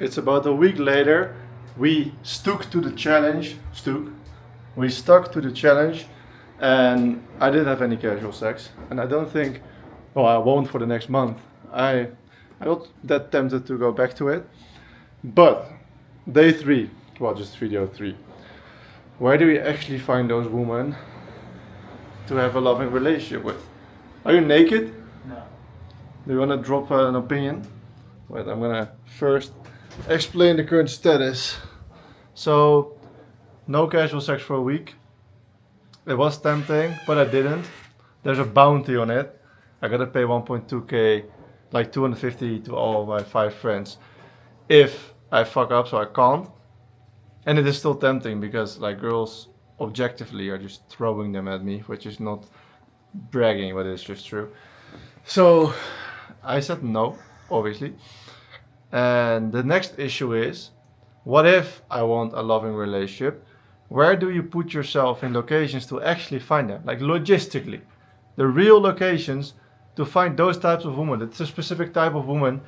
It's about a week later. We stuck to the challenge. We stuck to the challenge, and I didn't have any casual sex, and I don't think, well, I won't for the next month. I'm not that tempted to go back to it. But day 3, well, just video 3. Where do we actually find those women to have a loving relationship with? Are you naked? No. Do you want to drop an opinion? Wait, I'm gonna first explain the current status. So, no casual sex for a week. It was tempting, but I didn't. There's a bounty on it. I gotta pay 1.2k, like 250 to all of my 5 friends, if I fuck up, so I can't. And it is still tempting because like girls objectively are just throwing them at me, which is not bragging, but it's just true. So I said no, obviously. And the next issue is, what if I want a loving relationship? Where do you put yourself in locations to actually find them? Like logistically, the real locations to find those types of women. It's a specific type of woman.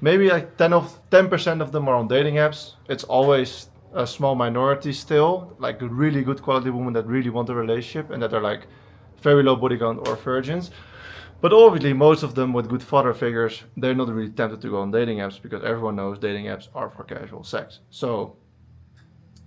Maybe like 10% of them are on dating apps. It's always a small minority still, like really good quality women that really want a relationship and that are like very low body count or virgins. But obviously, most of them with good father figures, they're not really tempted to go on dating apps because everyone knows dating apps are for casual sex. So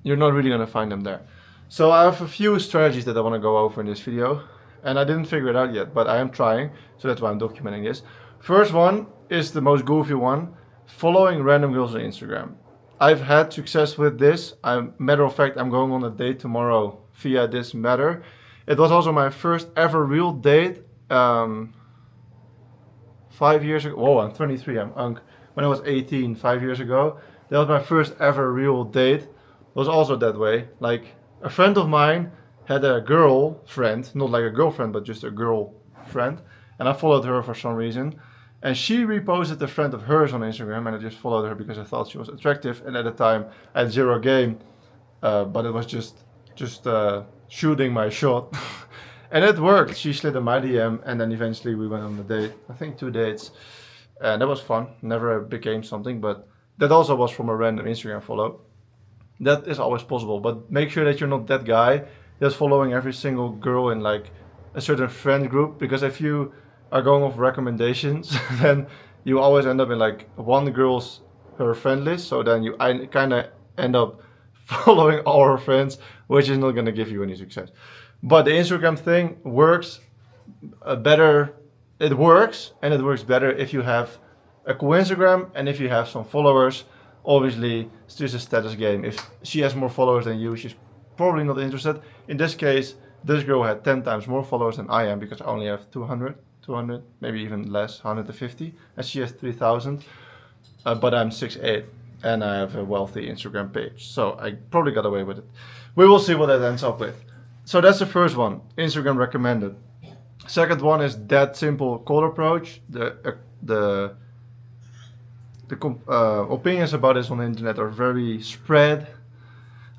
you're not really gonna find them there. So I have a few strategies that I wanna go over in this video, and I didn't figure it out yet, but I am trying, so that's why I'm documenting this. First one is the most goofy one, following random girls on Instagram. I've had success with this. Matter of fact, I'm going on a date tomorrow via this matter. It was also my first ever real date. 5 years ago. Whoa, I'm 23. I'm Unk. When I was 18, 5 years ago, that was my first ever real date. It was also that way. Like a friend of mine had a girl friend, not like a girlfriend, but just a girl friend, and I followed her for some reason. And she reposted a friend of hers on Instagram, and I just followed her because I thought she was attractive. And at the time, I had zero game, but it was just shooting my shot. And it worked. She slid in my DM, and then eventually we went on a date. I think 2 dates, and that was fun. Never became something, but that also was from a random Instagram follow. That is always possible, but make sure that you're not that guy that's following every single girl in like a certain friend group, because if you are going off recommendations, then you always end up in like one girl's her friend list. So then you kind of end up following all her friends, which is not going to give you any success. But the Instagram thing works better. It works, and it works better if you have a cool Instagram and if you have some followers. Obviously, it's just a status game. If she has more followers than you, she's probably not interested. In this case, this girl had 10 times more followers than I am because I only have 200, maybe even less, 150, and she has 3,000. But I'm 6'8", and I have a wealthy Instagram page, so I probably got away with it. We will see what that ends up with. So that's the first one, Instagram recommended. Second one is that simple cold approach. The opinions about this on the internet are very spread.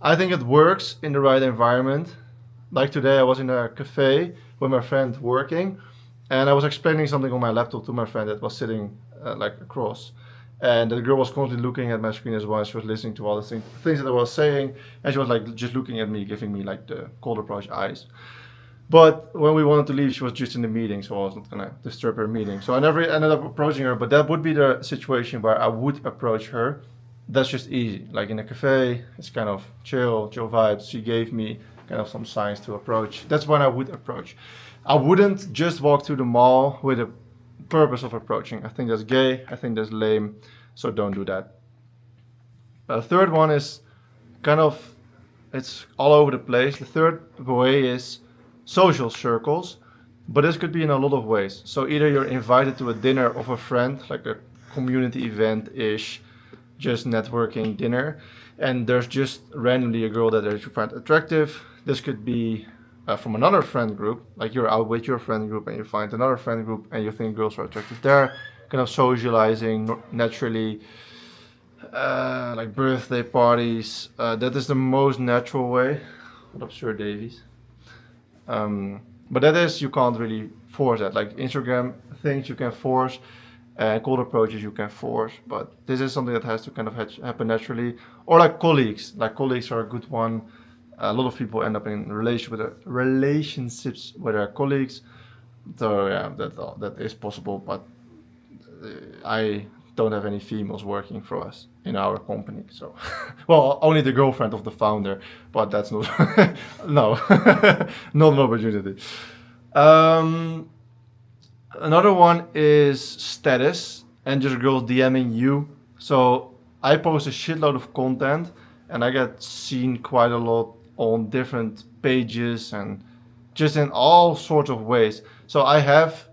I think it works in the right environment. Like today, I was in a cafe with my friend working, and I was explaining something on my laptop to my friend that was sitting like across. And the girl was constantly looking at my screen as well. She was listening to all the things that I was saying, and she was like just looking at me, giving me like the cold approach eyes. But when we wanted to leave, she was just in the meeting, so I was not gonna disturb her meeting. So I never ended up approaching her, but that would be the situation where I would approach her. That's just easy. Like in a cafe, it's kind of chill vibes. She gave me kind of some signs to approach. That's when I would approach. I wouldn't just walk to the mall with a purpose of approaching. I think that's gay. I think that's lame. So don't do that. The third one is kind of, it's all over the place. The third way is social circles, but this could be in a lot of ways. So either you're invited to a dinner of a friend, like a community event-ish, just networking dinner, and there's just randomly a girl that you find attractive. This could be from another friend group, like you're out with your friend group and you find another friend group and you think girls are attractive there, kind of socializing naturally, like birthday parties. That is the most natural way. What up, Sir Davies? But that is, you can't really force that. Like Instagram things you can force, And cold approaches you can force, but this is something that has to kind of happen naturally. Or like colleagues. Like colleagues are a good one. A lot of people end up in relationships with their colleagues. So yeah, that is possible. But I don't have any females working for us in our company. So, well, only the girlfriend of the founder, but that's not no, not an opportunity. Um, Another one is status and just girls DMing you. So I post a shitload of content and I get seen quite a lot on different pages and just in all sorts of ways. So I have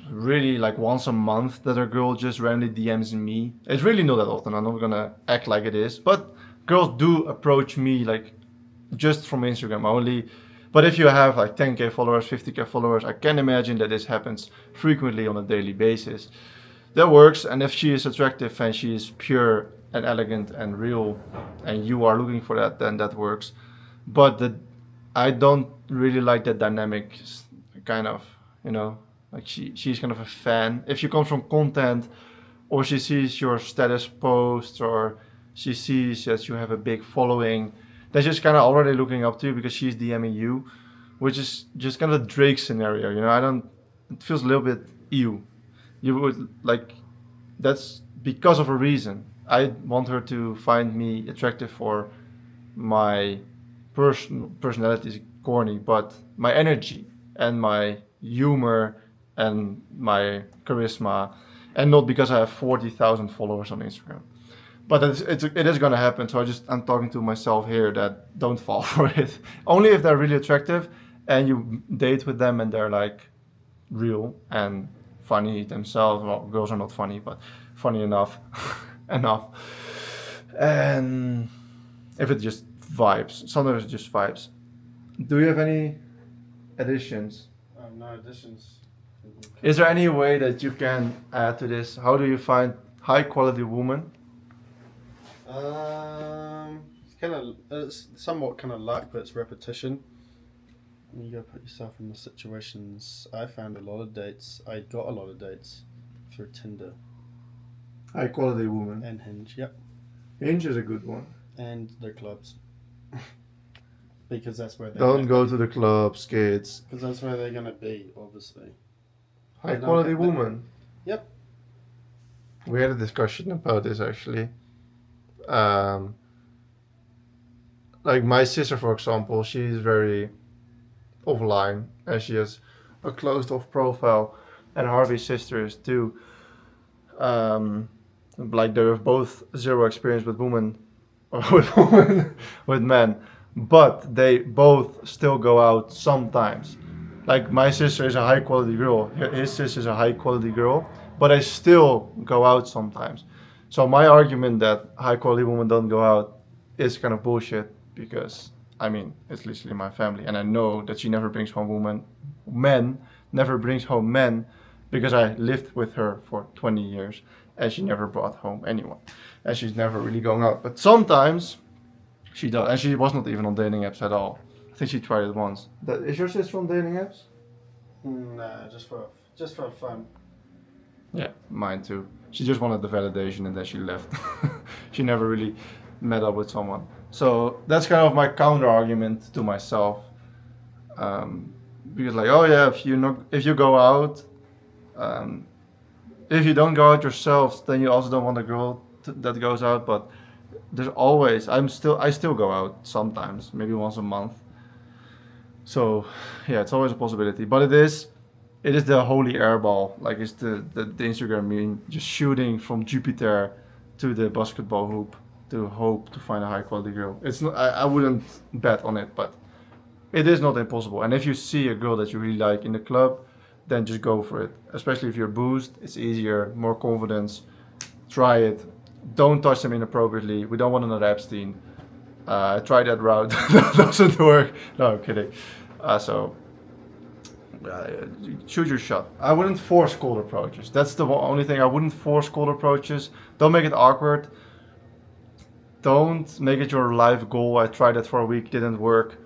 really like once a month that a girl just randomly DMs me. It's really not that often. I'm not gonna act like it is, but girls do approach me like just from Instagram only. But if you have like 10k followers, 50k followers, I can imagine that this happens frequently on a daily basis. That works, and if she is attractive and she is pure and elegant and real, and you are looking for that, then that works. But I don't really like that dynamic, kind of, you know, like she's kind of a fan. If you come from content, or she sees your status posts, or she sees that you have a big following, they're just kind of already looking up to you because she's DMing you, which is just kind of a Drake scenario, you know. I don't. It feels a little bit ew. You would like, that's because of a reason. I want her to find me attractive for my personality is corny, but my energy and my humor and my charisma, and not because I have 40,000 followers on Instagram. But it is gonna happen. So I'm talking to myself here that don't fall for it. Only if they're really attractive and you date with them and they're like real and funny themselves. Well, girls are not funny, but funny enough, enough. And if it just vibes, sometimes it's just vibes. Do you have any additions? No additions. Is there any way that you can add to this? How do you find high quality woman? It's somewhat kind of luck, but it's repetition. You gotta put yourself in the situations. I found a lot of dates. I got a lot of dates through Tinder High quality woman. and Hinge. Yep, Hinge is a good one. and the clubs, because that's where Don't go to the clubs, kids. Because that's where they're gonna be, obviously. High quality woman. Yep. We had a discussion about this actually. Like my sister, for example, she's very offline and she has a closed off profile, and Harvey's sister is too. Like they have both zero experience with women, or with men, but they both still go out sometimes. Like my sister is a high quality girl, his sister is a high quality girl, but they still go out sometimes. So my argument that high quality women don't go out is kind of bullshit, because I mean it's literally my family, and I know that she never brings home men, never brings home men, because I lived with her for 20 years and she never brought home anyone, and she's never really going out. But sometimes she does, and she was not even on dating apps at all. I think she tried it once. Is your sister on dating apps? Nah, just for fun. Yeah, mine too. She just wanted the validation and then she left. She never really met up with someone. So that's kind of my counter argument to myself. Because like, oh yeah, if you go out, if you don't go out yourself, then you also don't want a girl that goes out. But there's always, I still go out sometimes, maybe once a month. So yeah, it's always a possibility. But it is the holy airball. Like it's the Instagram meme, just shooting from Jupiter to the basketball hoop to hope to find a high quality girl. It's not, I wouldn't bet on it, but it is not impossible. And if you see a girl that you really like in the club, then just go for it. Especially if you're boozed, it's easier, more confidence. Try it. Don't touch them inappropriately. We don't want another Epstein. I tried that route. That doesn't work. No, I'm kidding. Shoot your shot. I wouldn't force cold approaches. That's the only thing. I wouldn't force cold approaches. Don't make it awkward. Don't make it your life goal. I tried that for a week, didn't work.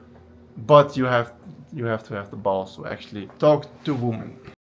But you have to have the balls to actually talk to women.